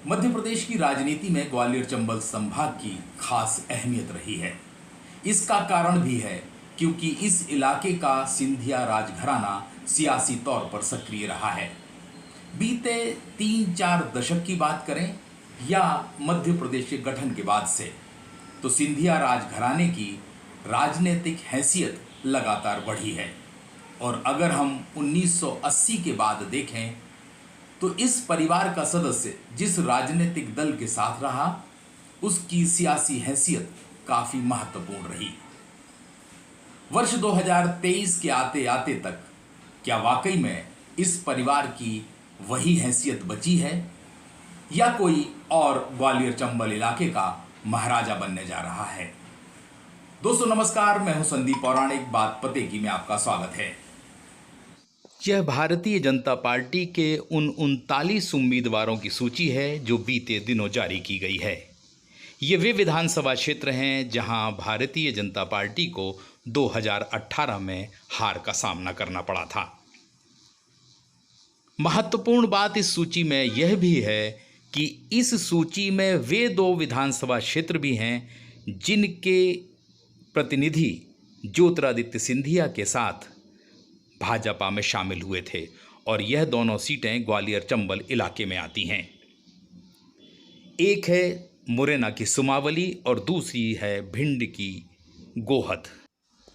मध्य प्रदेश की राजनीति में ग्वालियर चंबल संभाग की खास अहमियत रही है। इसका कारण भी है क्योंकि इस इलाके का सिंधिया राजघराना सियासी तौर पर सक्रिय रहा है। बीते 3-4 दशक की बात करें या मध्य प्रदेश के गठन के बाद से, तो सिंधिया राजघराने की राजनीतिक हैसियत लगातार बढ़ी है। और अगर हम 1980 के बाद देखें तो इस परिवार का सदस्य जिस राजनीतिक दल के साथ रहा, उसकी सियासी हैसियत काफी महत्वपूर्ण रही। वर्ष 2023 के आते आते तक क्या वाकई में इस परिवार की वही हैसियत बची है या कोई और ग्वालियर चंबल इलाके का महाराजा बनने जा रहा है? दोस्तों नमस्कार, मैं हूं संदीप पौराणिक। बात पते की में आपका स्वागत है। यह भारतीय जनता पार्टी के उन 39 उम्मीदवारों की सूची है जो बीते दिनों जारी की गई है। ये वे विधानसभा क्षेत्र हैं जहां भारतीय जनता पार्टी को 2018 में हार का सामना करना पड़ा था। महत्वपूर्ण बात इस सूची में यह भी है कि इस सूची में वे 2 विधानसभा क्षेत्र भी हैं जिनके प्रतिनिधि ज्योतिरादित्य सिंधिया के साथ भाजपा में शामिल हुए थे, और यह दोनों सीटें ग्वालियर चंबल इलाके में आती हैं। एक है मुरैना की सुमावली और दूसरी है भिंड की गोहद।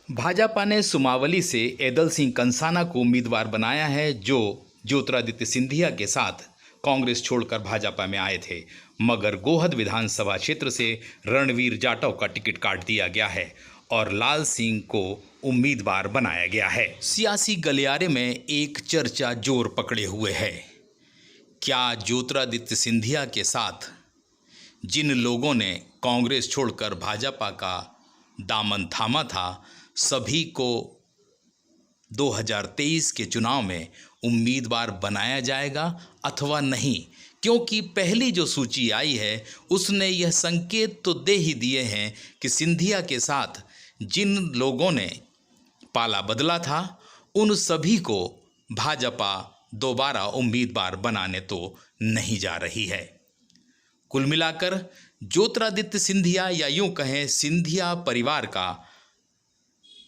भाजपा ने सुमावली से ऐदल सिंह कंसाना को उम्मीदवार बनाया है, जो ज्योतिरादित्य सिंधिया के साथ कांग्रेस छोड़कर भाजपा में आए थे, मगर गोहद विधानसभा क्षेत्र से रणवीर जाटव का टिकट काट दिया गया है और लाल सिंह को उम्मीदवार बनाया गया है। सियासी गलियारे में एक चर्चा जोर पकड़े हुए है। क्या ज्योतिरादित्य सिंधिया के साथ जिन लोगों ने कांग्रेस छोड़कर भाजपा का दामन थामा था, सभी को 2023 के चुनाव में उम्मीदवार बनाया जाएगा अथवा नहीं? क्योंकि पहली जो सूची आई है उसने यह संकेत तो दे ही दिए हैं कि सिंधिया के साथ जिन लोगों ने पाला बदला था, उन सभी को भाजपा दोबारा उम्मीदवार बनाने तो नहीं जा रही है। कुल मिलाकर ज्योतिरादित्य सिंधिया, या यूं कहें सिंधिया परिवार का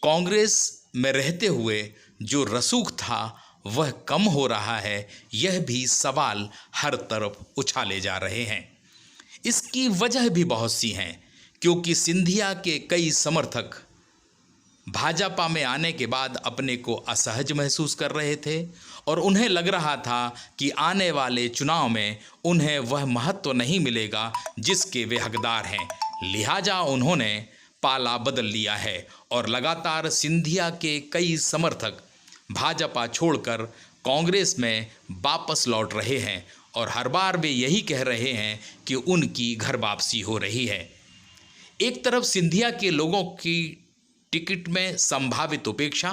कांग्रेस में रहते हुए जो रसूख था वह कम हो रहा है। यह भी सवाल हर तरफ उछाले जा रहे हैं। इसकी वजह भी बहुत सी हैं, क्योंकि सिंधिया के कई समर्थक भाजपा में आने के बाद अपने को असहज महसूस कर रहे थे और उन्हें लग रहा था कि आने वाले चुनाव में उन्हें वह महत्व नहीं मिलेगा जिसके वे हकदार हैं। लिहाजा उन्होंने पाला बदल लिया है और लगातार सिंधिया के कई समर्थक भाजपा छोड़कर कांग्रेस में वापस लौट रहे हैं और हर बार वे यही कह रहे हैं कि उनकी घर वापसी हो रही है। एक तरफ सिंधिया के लोगों की टिकट में संभावित उपेक्षा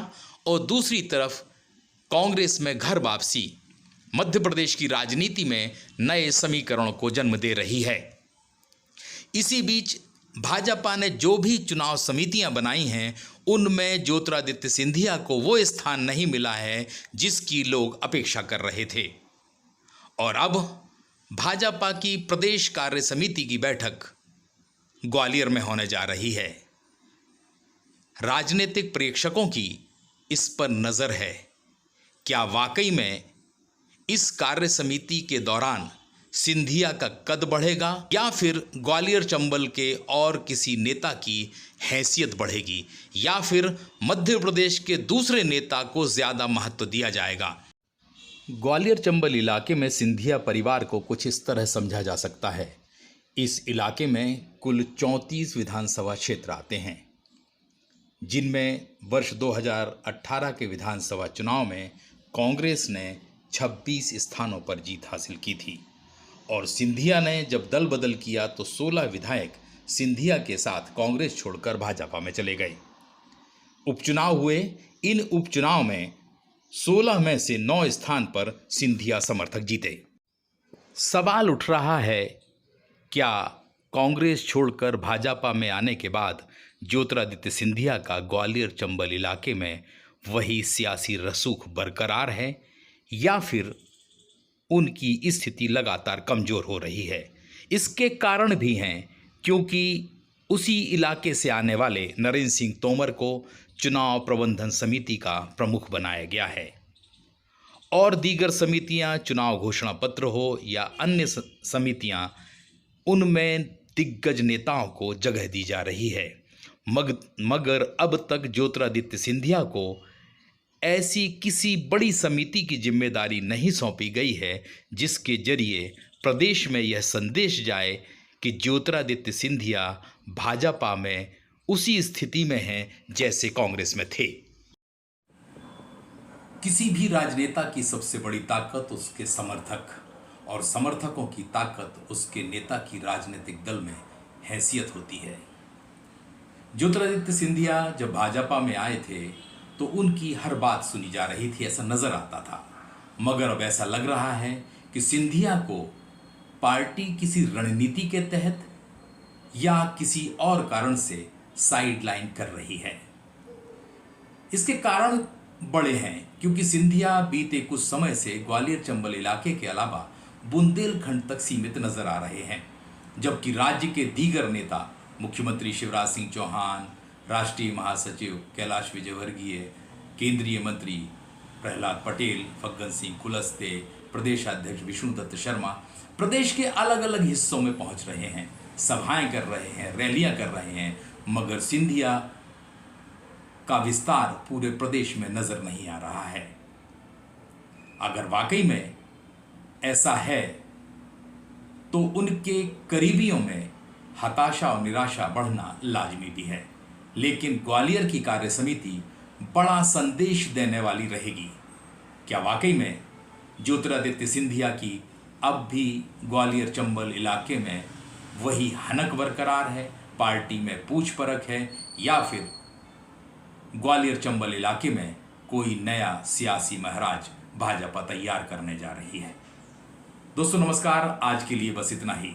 और दूसरी तरफ कांग्रेस में घर वापसी मध्य प्रदेश की राजनीति में नए समीकरणों को जन्म दे रही है। इसी बीच भाजपा ने जो भी चुनाव समितियां बनाई हैं उनमें ज्योतिरादित्य सिंधिया को वो स्थान नहीं मिला है जिसकी लोग अपेक्षा कर रहे थे। और अब भाजपा की प्रदेश कार्य समिति की बैठक ग्वालियर में होने जा रही है। राजनीतिक प्रेक्षकों की इस पर नज़र है। क्या वाकई में इस कार्य समिति के दौरान सिंधिया का कद बढ़ेगा या फिर ग्वालियर चंबल के और किसी नेता की हैसियत बढ़ेगी, या फिर मध्य प्रदेश के दूसरे नेता को ज़्यादा महत्व दिया जाएगा? ग्वालियर चंबल इलाके में सिंधिया परिवार को कुछ इस तरह समझा जा सकता है। इस इलाके में कुल 34 विधानसभा क्षेत्र आते हैं, जिनमें वर्ष 2018 के विधानसभा चुनाव में कांग्रेस ने 26 स्थानों पर जीत हासिल की थी और सिंधिया ने जब दल बदल किया तो 16 विधायक सिंधिया के साथ कांग्रेस छोड़कर भाजपा में चले गए। उपचुनाव हुए। इन उपचुनाव में 16 में से 9 स्थान पर सिंधिया समर्थक जीते। सवाल उठ रहा है, क्या कांग्रेस छोड़कर भाजपा में आने के बाद ज्योतिरादित्य सिंधिया का ग्वालियर चंबल इलाके में वही सियासी रसूख बरकरार है, या फिर उनकी स्थिति लगातार कमज़ोर हो रही है। इसके कारण भी हैं क्योंकि उसी इलाके से आने वाले नरेंद्र सिंह तोमर को चुनाव प्रबंधन समिति का प्रमुख बनाया गया है और दीगर समितियां, चुनाव घोषणा पत्र हो या अन्य समितियां, उनमें दिग्गज नेताओं को जगह दी जा रही है। मगर अब तक ज्योतिरादित्य सिंधिया को ऐसी किसी बड़ी समिति की जिम्मेदारी नहीं सौंपी गई है जिसके जरिए प्रदेश में यह संदेश जाए कि ज्योतिरादित्य सिंधिया भाजपा में उसी स्थिति में हैं जैसे कांग्रेस में थे। किसी भी राजनेता की सबसे बड़ी ताकत उसके समर्थक और समर्थकों की ताकत उसके नेता की राजनीतिक दल में हैसियत होती है। ज्योतिरादित्य सिंधिया जब भाजपा में आए थे तो उनकी हर बात सुनी जा रही थी, ऐसा नजर आता था। मगर अब ऐसा लग रहा है कि सिंधिया को पार्टी किसी रणनीति के तहत या किसी और कारण से साइडलाइन कर रही है। इसके कारण बड़े हैं क्योंकि सिंधिया बीते कुछ समय से ग्वालियर चंबल इलाके के अलावा बुंदेलखंड तक सीमित नजर आ रहे हैं, जबकि राज्य के दीगर नेता मुख्यमंत्री शिवराज सिंह चौहान, राष्ट्रीय महासचिव कैलाश विजयवर्गीय, केंद्रीय मंत्री प्रहलाद पटेल, फग्गन सिंह कुलस्ते, प्रदेशाध्यक्ष विष्णुदत्त शर्मा प्रदेश के अलग अलग हिस्सों में पहुंच रहे हैं, सभाएं कर रहे हैं, रैलियां कर रहे हैं, मगर सिंधिया का विस्तार पूरे प्रदेश में नजर नहीं आ रहा है। अगर वाकई में ऐसा है तो उनके करीबियों में हताशा और निराशा बढ़ना लाजमी भी है, लेकिन ग्वालियर की कार्य समिति बड़ा संदेश देने वाली रहेगी। क्या वाकई में ज्योतिरादित्य सिंधिया की अब भी ग्वालियर चंबल इलाके में वही हनक बरकरार है, पार्टी में पूछ परख है, या फिर ग्वालियर चंबल इलाके में कोई नया सियासी महाराज भाजपा तैयार करने जा रही है? दोस्तों नमस्कार, आज के लिए बस इतना ही।